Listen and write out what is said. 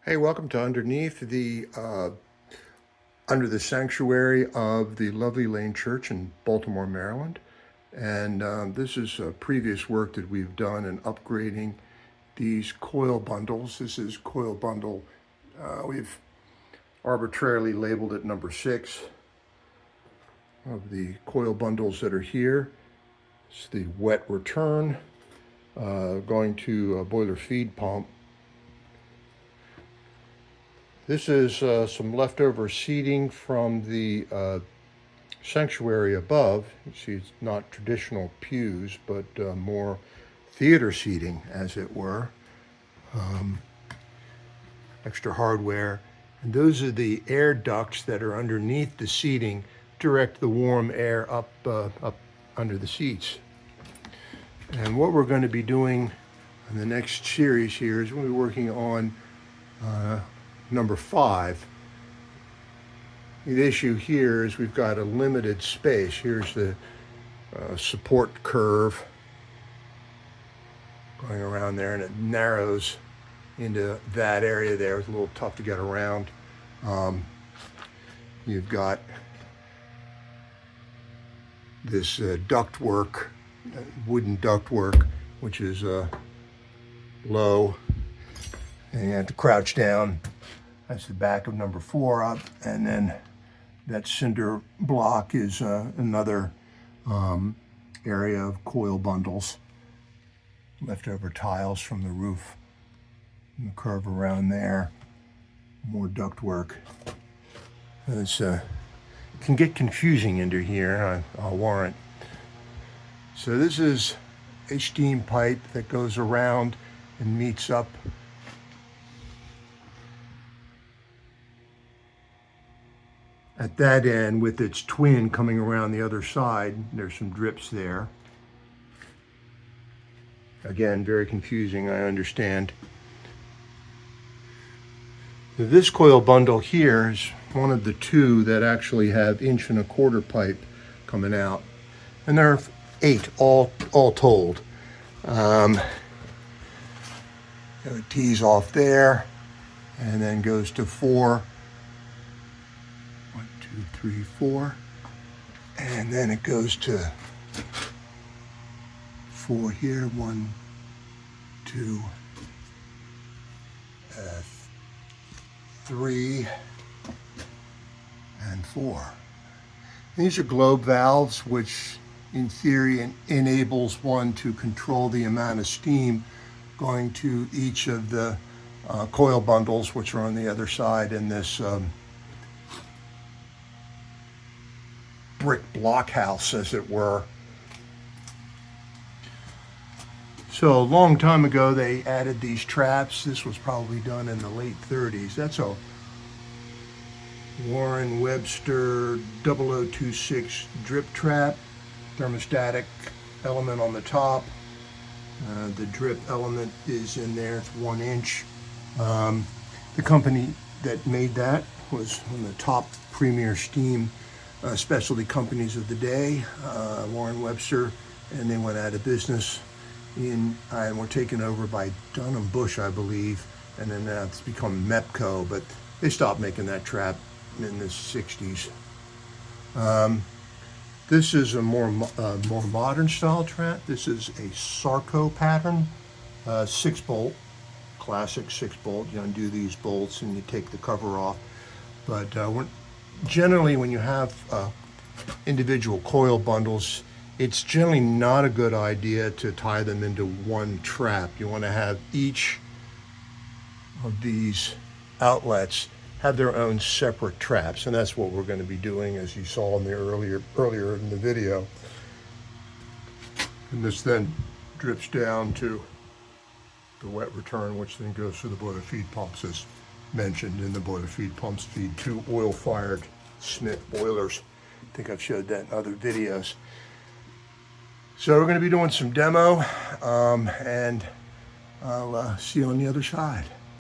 Hey, welcome to underneath the under the sanctuary of the Lovely Lane Church in Baltimore, Maryland. And this is previous work that we've done in upgrading these coil bundles. This is coil bundle. We've arbitrarily labeled it number 6 of the coil bundles that are here. It's the wet return going to a boiler feed pump. This is some leftover seating from the sanctuary above. You see it's not traditional pews, but more theater seating, as it were. Extra hardware. And those are the air ducts that are underneath the seating, direct the warm air up under the seats. And what we're going to be doing in the next series here is we'll be working on number 5. The issue here is we've got a limited space. Here's the support curve going around there, and it narrows into that area there. It's a little tough to get around. You've got this ductwork, wooden ductwork, which is low, and you have to crouch down. That's the back of number 4 up, and then that cinder block is another area of coil bundles, leftover tiles from the roof, and the curve around there, more ductwork. It can get confusing under here, I'll warrant. So this is a steam pipe that goes around and meets up at that end with its twin coming around the other side. There's some drips there. Again, very confusing, I understand. This coil bundle here is one of the 2 that actually have 1.25 inch pipe coming out. And there are 8 all told. It tees off there and then goes to 4. 1, 2, 3, 4, and then it goes to 4 here. 1, 2, 3, and 4. These are globe valves, which in theory enables one to control the amount of steam going to each of the coil bundles, which are on the other side in this brick blockhouse, as it were. So a long time ago they added these traps. This was probably done in the late 30s. That's a Warren Webster 0026 drip trap, thermostatic element on the top. The drip element is in there, it's 1 inch. The company that made that was one of the top premier steam specialty companies of the day, Warren Webster, and they went out of business and were taken over by Dunham Bush, I believe, and then now it's become Mepco, but they stopped making that trap in the 60s. This is a more modern style trap. This is a Sarco pattern, 6-bolt, classic 6-bolt. You undo these bolts and you take the cover off. But generally, when you have individual coil bundles, it's generally not a good idea to tie them into one trap. You want to have each of these outlets have their own separate traps, and that's what we're going to be doing, as you saw in the earlier in the video. And this then drips down to the wet return, which then goes to the boiler feed pumps, as mentioned. In the boiler feed pumps feed 2 oil-fired Smith boilers. I think I've showed that in other videos. So we're going to be doing some demo, and I'll see you on the other side.